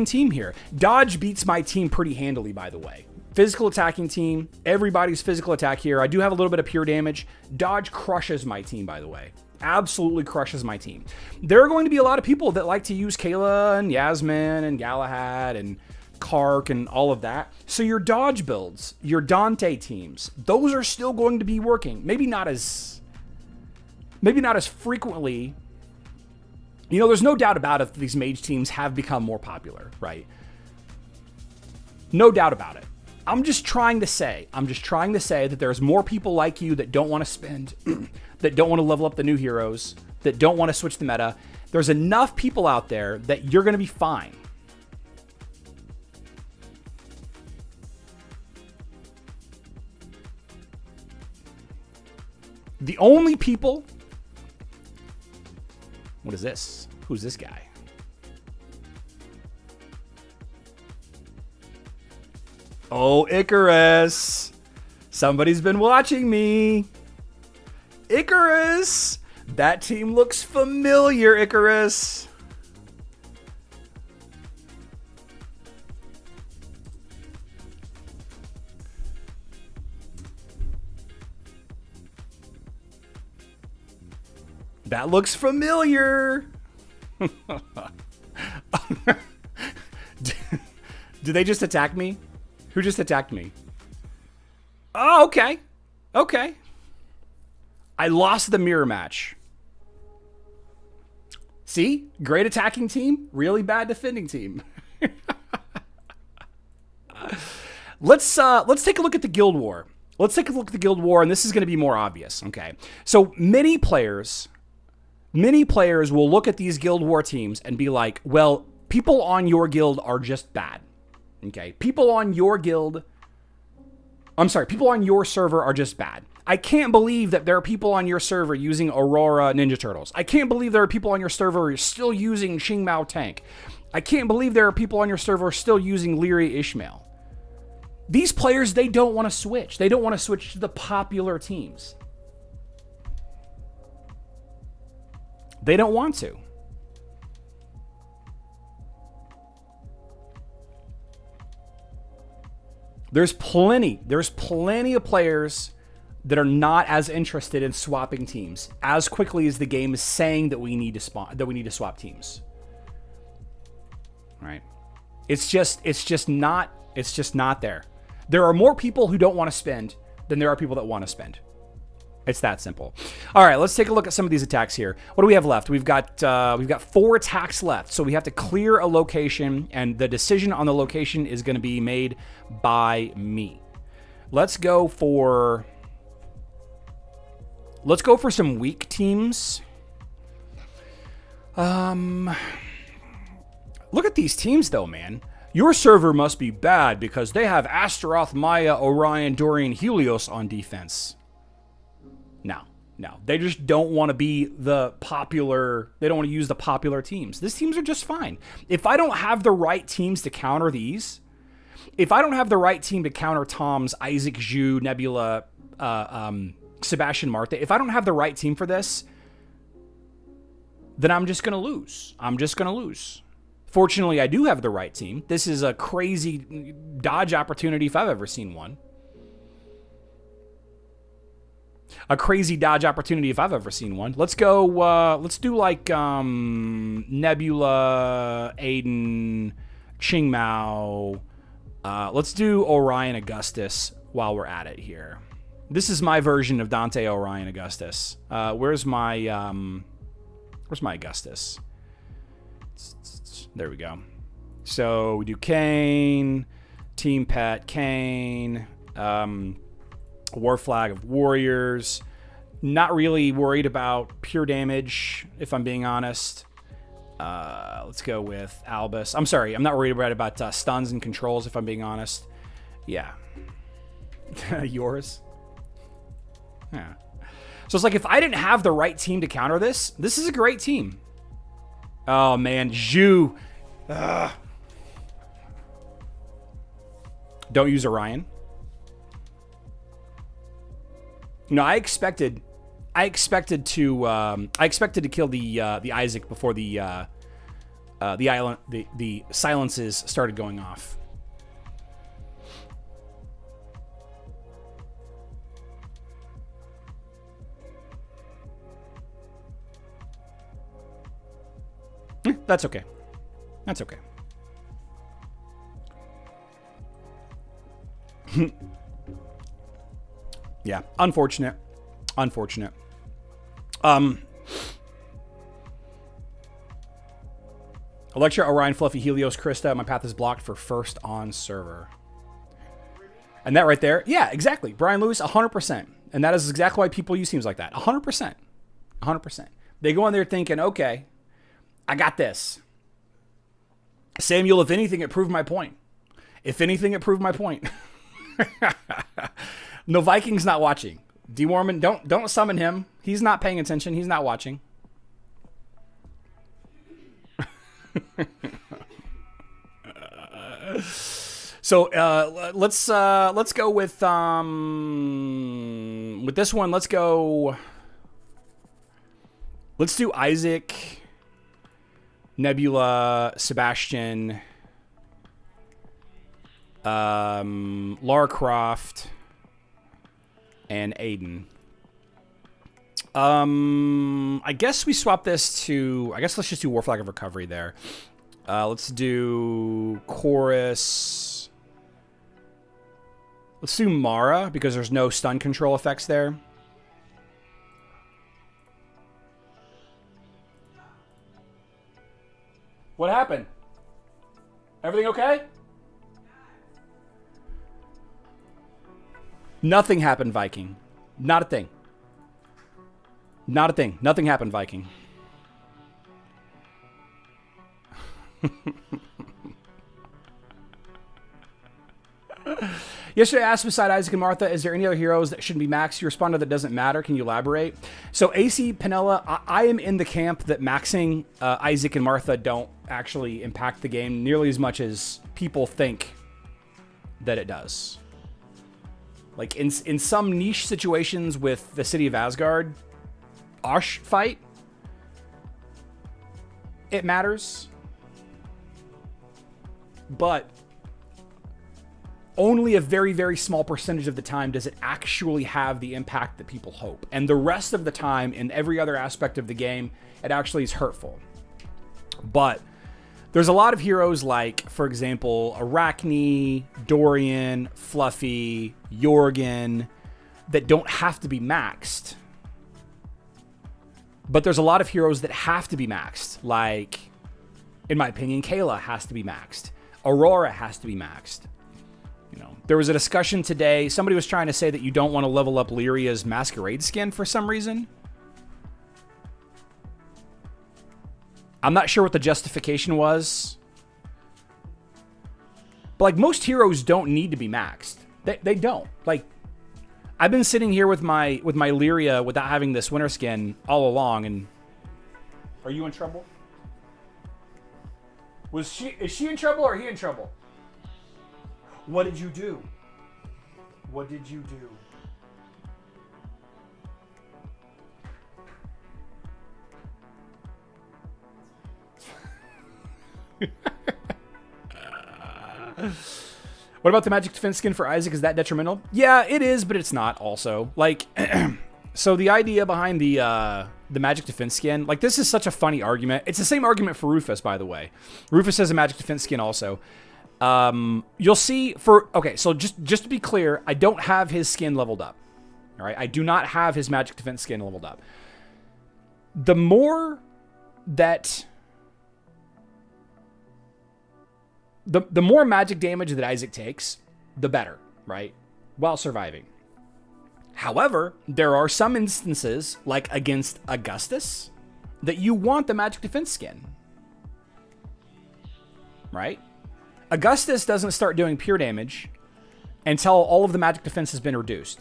team here. Dodge beats my team pretty handily, by the way. Physical attacking team. Everybody's physical attack here. I do have a little bit of pure damage. Dodge crushes my team, by the way. Absolutely crushes my team. There are going to be a lot of people that like to use Kayla and Yasmin and Galahad and Kark and all of that. So your dodge builds, your Dante teams, those are still going to be working. Maybe not as frequently. You know, there's no doubt about it that these mage teams have become more popular, right? No doubt about it. I'm just trying to say that there's more people like you that don't want to spend, that don't want to level up the new heroes, that don't want to switch the meta. There's enough people out there that you're going to be fine. The only people... What is this? Who's this guy? Oh, Icarus. Somebody's been watching me. Icarus. That team looks familiar, Icarus. That looks familiar. Did they just attack me? Who just attacked me? Oh, okay. Okay. I lost the mirror match. See? Great attacking team, really bad defending team. Let's take a look at the Guild War. Let's take a look at the Guild War, and this is going to be more obvious, okay? So many players will look at these Guild War teams and be like, well, people on your guild are just bad. Okay, people on your server are just bad. I can't believe that there are people on your server using Aurora Ninja Turtles. I can't believe there are people on your server still using Qingmao Tank. I can't believe there are people on your server still using Leary Ishmael. These players, they don't want to switch. They don't want to switch to the popular teams. They don't want to. There's plenty of players that are not as interested in swapping teams as quickly as the game is saying that we need to swap teams. Right? It's just not there. There are more people who don't want to spend than there are people that want to spend. It's that simple. All right, let's take a look at some of these attacks here. What do we have left? We've got 4 attacks left. So we have to clear a location, and the decision on the location is going to be made by me. Let's go for some weak teams. Look at these teams though, man. Your server must be bad because they have Astaroth, Maya, Orion, Dorian, Helios on defense. No. They just don't want to be the popular... They don't want to use the popular teams. These teams are just fine. If I don't have the right teams to counter these, if I don't have the right team to counter Tom's, Isaac, Zhu, Nebula, Sebastian Marte, if I don't have the right team for this, then I'm just going to lose. Fortunately, I do have the right team. This is a crazy dodge opportunity if I've ever seen one. A crazy dodge opportunity if I've ever seen one. Let's go, let's do like Nebula, Aiden, Qingmao. Let's do Orion Augustus while we're at it here. This is my version of Dante Orion Augustus. Where's my Augustus? There we go. So we do Kane, Team Pet, Kane, War Flag of Warriors. Not really worried about pure damage, if I'm being honest. Let's go with Albus. I'm sorry, I'm not worried about stuns and controls, if I'm being honest. Yeah. Yours? Yeah. So it's like, if I didn't have the right team to counter this, this is a great team. Oh, man. Zhu. Don't use Orion. No, I expected to kill the Isaac before the silences started going off. That's okay. That's okay. Yeah, unfortunate. Unfortunate. Electra, Orion, Fluffy, Helios, Krista. My path is blocked for first on server. And that right there, yeah, exactly. Brian Lewis, 100%. And that is exactly why people use teams like that. 100%. 100%. They go in there thinking, okay, I got this. Samuel, if anything, it proved my point. If anything, it proved my point. No, Viking's not watching. D. Warman, don't summon him. He's not paying attention. He's not watching. So let's go with this one. Let's do Isaac, Nebula, Sebastian, Lara Croft, and Aiden. I guess we swap this to... I guess let's just do War Flag of Recovery there. Let's do Chorus. Let's do Mara, because there's no stun control effects there. What happened? Everything okay? Nothing happened, Viking. Not a thing. Not a thing. Nothing happened, Viking. Yesterday I asked beside Isaac and Martha, is there any other heroes that shouldn't be maxed? You responded that doesn't matter. Can you elaborate? So AC, Penella, I am in the camp that maxing Isaac and Martha don't actually impact the game nearly as much as people think that it does. Like in some niche situations with the City of Asgard Osh fight, it matters. But only a very, very small percentage of the time does it actually have the impact that people hope. And the rest of the time, in every other aspect of the game, it actually is hurtful. But there's a lot of heroes like, for example, Arachne, Dorian, Fluffy, Jorgen, that don't have to be maxed. But there's a lot of heroes that have to be maxed. Like, in my opinion, Kayla has to be maxed. Aurora has to be maxed. You know, there was a discussion today. Somebody was trying to say that you don't want to level up Lyria's Masquerade skin for some reason. I'm not sure what the justification was. But like, most heroes don't need to be maxed. They don't. Like, I've been sitting here with my Lyria without having this winter skin all along, and are you in trouble? Is she in trouble or he in trouble? What did you do? What did you do? What about the magic defense skin for Isaac? Is that detrimental? Yeah, it is, but it's not also. Like, so the idea behind the magic defense skin, like, this is such a funny argument. It's the same argument for Rufus, by the way. Rufus has a magic defense skin also. You'll see okay, so just to be clear, I don't have his skin leveled up. All right, I do not have his magic defense skin leveled up. The more that... The more magic damage that Isaac takes, the better, right? While surviving. However, there are some instances, like against Augustus, that you want the magic defense skin. Right? Augustus doesn't start doing pure damage until all of the magic defense has been reduced.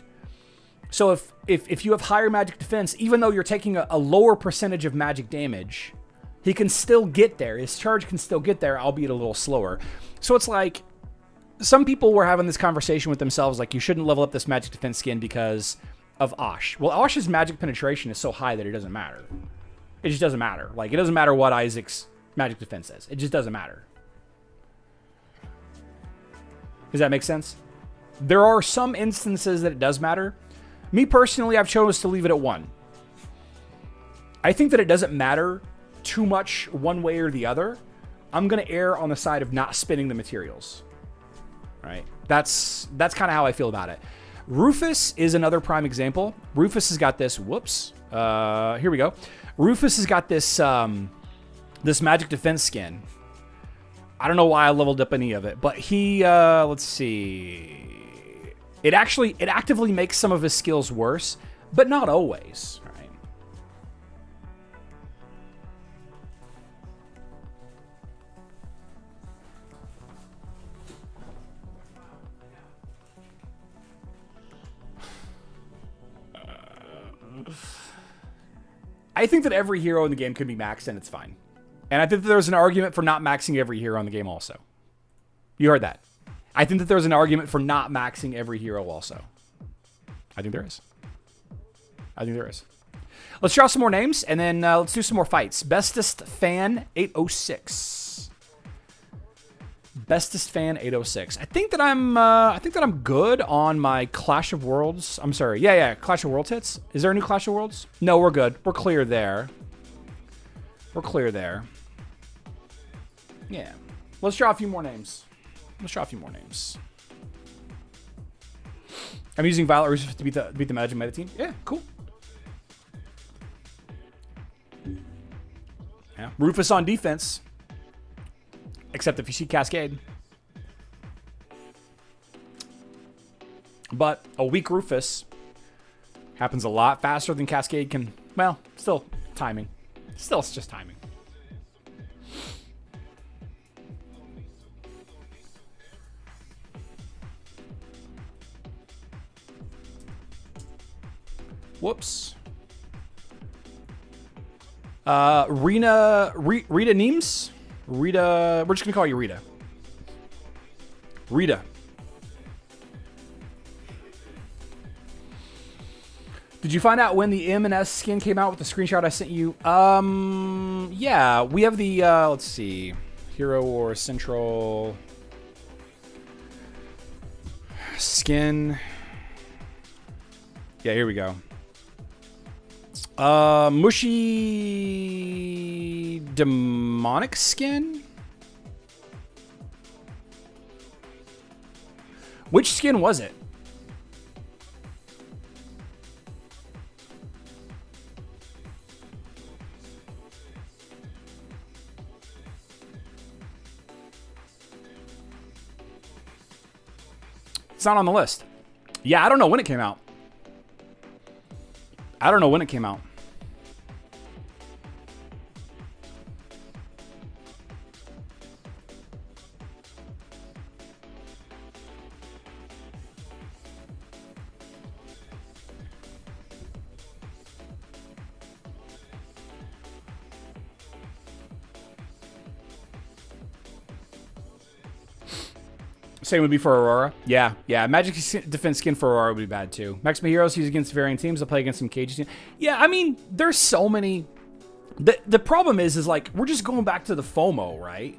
So if you have higher magic defense, even though you're taking a lower percentage of magic damage, he can still get there. His charge can still get there, albeit a little slower. So it's like, some people were having this conversation with themselves, like, you shouldn't level up this magic defense skin because of Osh. Well, Osh's magic penetration is so high that it doesn't matter. It just doesn't matter. Like, it doesn't matter what Isaac's magic defense is. It just doesn't matter. Does that make sense? There are some instances that it does matter. Me personally, I've chosen to leave it at 1. I think that it doesn't matter too much one way or the other, I'm going to err on the side of not spinning the materials. Right? That's kind of how I feel about it. Rufus is another prime example. Rufus has got this. Whoops. Here we go. Rufus has got this this magic defense skin. I don't know why I leveled up any of it, but he let's see. It actively makes some of his skills worse, but not always. Right? I think that every hero in the game can be maxed and it's fine. And I think that there's an argument for not maxing every hero in the game also. You heard that. I think that there's an argument for not maxing every hero also. I think there is. Let's draw some more names, and then let's do some more fights. Bestest Fan 806. Bestest Fan 806. I think that I'm good on my Clash of Worlds. I'm sorry. Yeah, Clash of Worlds hits. Is there a new Clash of Worlds? No, we're good. We're clear there. Yeah. Let's draw a few more names. I'm using Violet Rufus to beat the Magic Meta team. Yeah, cool. Yeah. Rufus on defense. Except if you see Cascade. But a weak Rufus happens a lot faster than Cascade can. Well, still timing. Still, it's just timing. Whoops. Rita Neems? Rita, we're just gonna call you Rita. Did you find out when the M&S skin came out with the screenshot I sent you? Yeah, we have the, let's see. Hero or Central skin. Yeah, here we go. Mushy demonic skin? Which skin was it? It's not on the list. Yeah, I don't know when it came out. Same would be for Aurora. Yeah. Magic defense skin for Aurora would be bad too. Maxima heroes use against varying teams. They'll play against some cage teams. Yeah, I mean, there's so many. The problem is like we're just going back to the FOMO, right?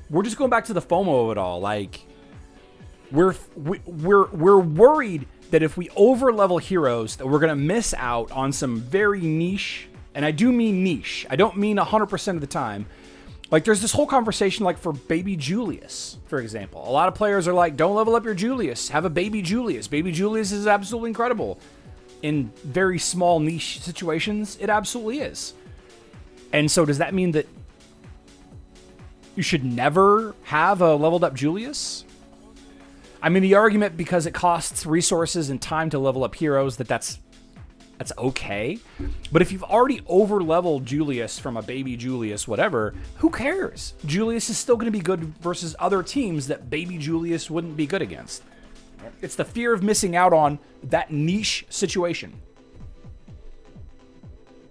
We're just going back to the FOMO of it all. Like we're worried that if we over level heroes, that we're gonna miss out on some very niche. And I do mean niche. I don't mean 100% of the time. Like, there's this whole conversation, like, for Baby Julius, for example. A lot of players are like, don't level up your Julius. Have a Baby Julius. Baby Julius is absolutely incredible. In very small niche situations, it absolutely is. And so does that mean that you should never have a leveled up Julius? I mean, the argument, because it costs resources and time to level up heroes, that's okay. But if you've already over-leveled Julius from a baby Julius, whatever, who cares? Julius is still going to be good versus other teams that baby Julius wouldn't be good against. It's the fear of missing out on that niche situation.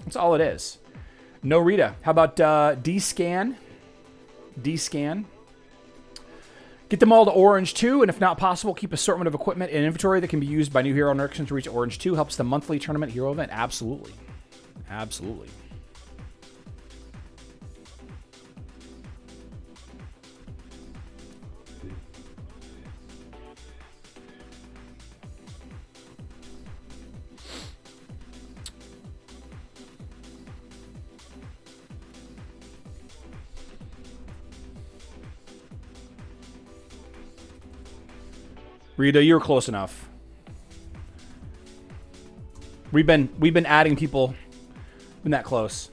That's all it is. No Rita. How about D-Scan? Get them all to Orange 2, and if not possible, keep assortment of equipment and inventory that can be used by new hero nurturers to reach Orange 2. Helps the monthly tournament hero event. Absolutely. Rita, you're close enough. We've been adding people. Been that close.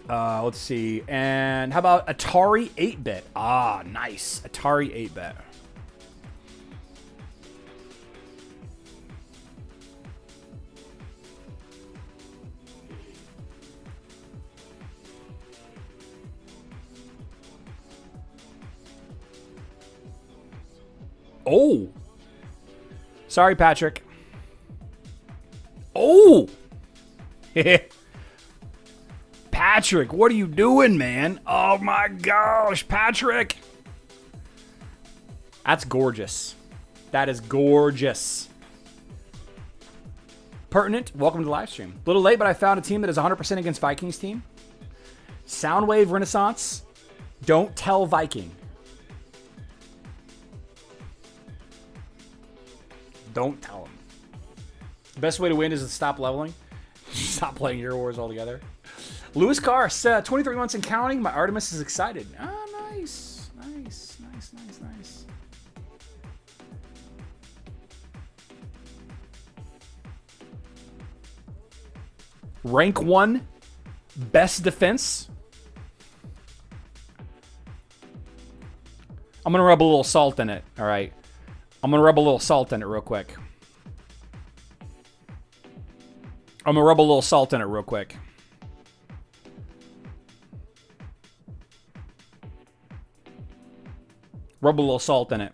Let's see. And how about Atari 8-bit? Ah, nice. Atari 8-bit. Oh. Sorry, Patrick. Oh. Patrick, what are you doing, man? Oh my gosh, Patrick. That's gorgeous. That is gorgeous. Pertinent, welcome to the live stream. A little late, but I found a team that is 100% against Vikings team. Soundwave Renaissance. Don't tell Viking. Don't tell him. The best way to win is to stop leveling. Stop playing Hero Wars altogether. Lewis Carr, 23 months and counting. My Artemis is excited. Ah, nice. Nice, nice, nice, nice. Rank 1, best defense. I'm going to rub a little salt in it, all right? I'm going to rub a little salt in it real quick. I'm going to rub a little salt in it real quick. Rub a little salt in it.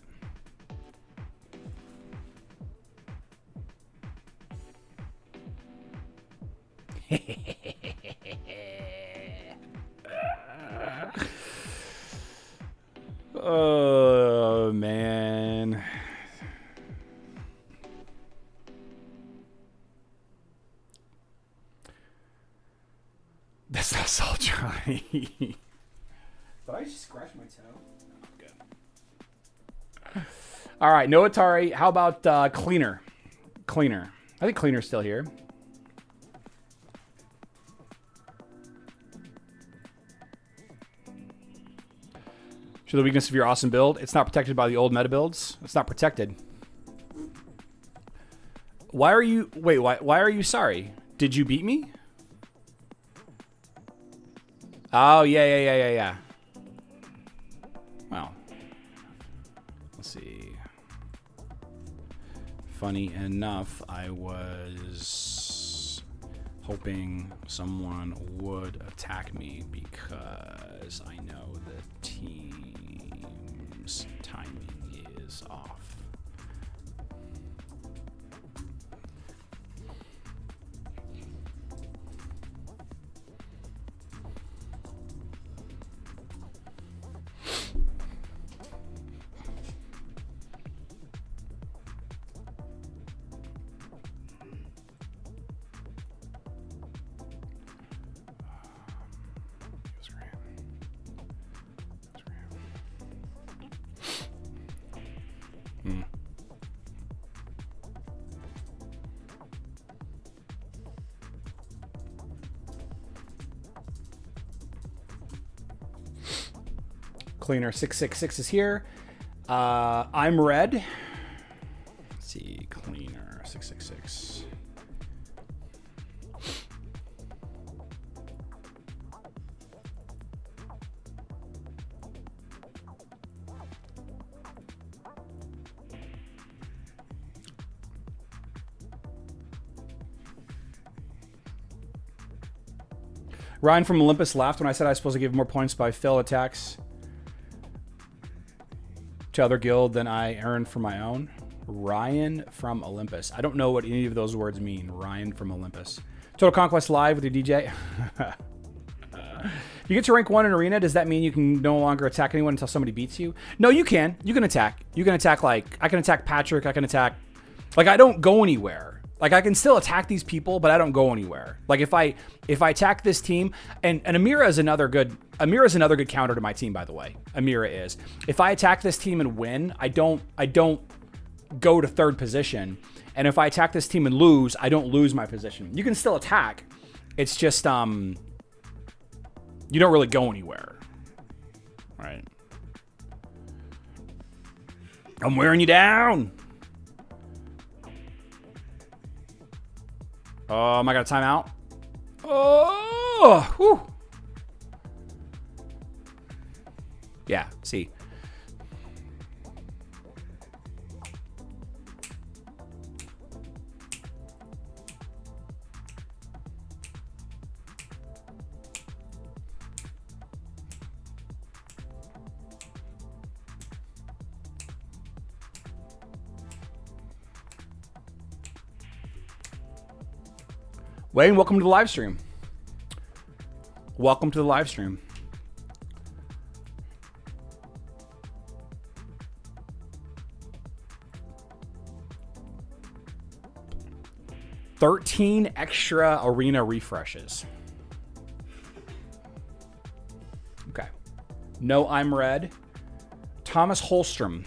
Oh, man. That's not salt, Johnny. Did I just scratch my toe? Good. All right, no Atari. How about Cleaner? Cleaner. I think Cleaner's still here. Show the weakness of your awesome build. It's not protected by the old meta builds. It's not protected. Why are you... Wait, why are you sorry? Did you beat me? Oh, yeah. Well. Let's see. Funny enough, I was hoping someone would attack me because I know the team's timing is off. Cleaner 666 is here. I'm red. Let's see, Cleaner 666. Ryan from Olympus laughed when I said I was supposed to give more points by failed attacks to other guild than I earned for my own. Ryan from Olympus. I don't know what any of those words mean. Ryan from Olympus. Total Conquest Live with your DJ. If you get to rank 1 in Arena, does that mean you can no longer attack anyone until somebody beats you? No, you can. You can attack. You can attack, like, I can attack Patrick. I can attack, like, I don't go anywhere. Like, I can still attack these people, but I don't go anywhere. Like, if I attack this team, and Amira is another good counter to my team, by the way. Amira is. If I attack this team and win, I don't go to third position. And if I attack this team and lose, I don't lose my position. You can still attack. It's just you don't really go anywhere. Right. I'm wearing you down. Am I gonna time out? Oh, whew. Yeah, see. Wayne, welcome to the live stream. Welcome to the live stream. $13 extra arena refreshes. Okay. No, I'm red. Thomas Holstrom.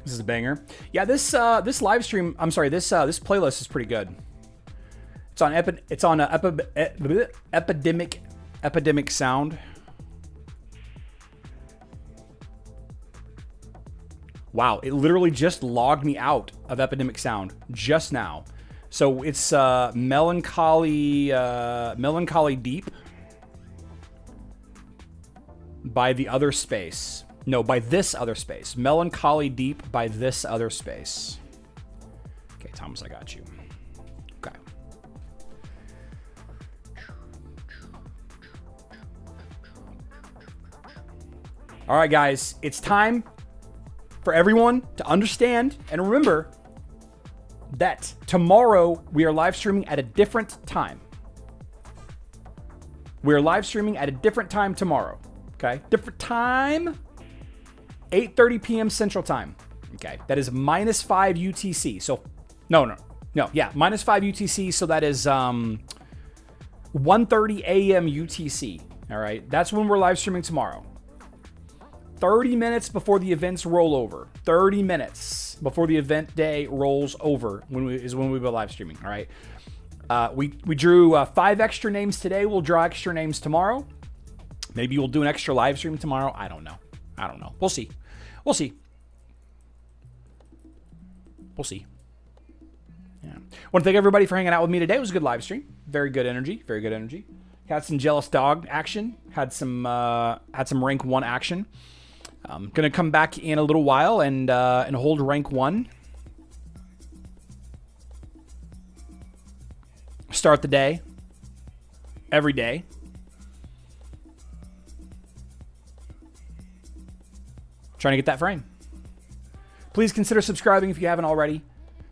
This is a banger. Yeah, this live stream. I'm sorry. This playlist is pretty good. It's on epidemic sound. Wow, it literally just logged me out of epidemic sound just now. So it's melancholy deep by the other space. No, by this other space. Melancholy deep by this other space. Okay, Thomas, I got you. Okay. All right, guys. It's time for everyone to understand and remember that tomorrow we are live streaming at a different time. We are live streaming at a different time tomorrow. Okay? Different time. 8:30 p.m. Central Time. Okay, that is -5 UTC. So, no. Yeah, -5 UTC. So that is 1:30 a.m. UTC. All right, that's when we're live streaming tomorrow. 30 minutes before the events roll over. 30 minutes before the event day rolls over is when we will live streaming. All right. We drew 5 extra names today. We'll draw extra names tomorrow. Maybe we'll do an extra live stream tomorrow. I don't know. We'll see. We'll see. Yeah. I want to thank everybody for hanging out with me today. It was a good live stream. Very good energy. Had some jealous dog action. Had some rank 1 action. I'm gonna come back in a little while and hold rank 1. Start the day. Every day. Trying to get that frame. Please consider subscribing if you haven't already.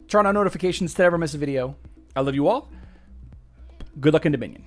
Turn on notifications to never miss a video. I love you all. Good luck in Dominion.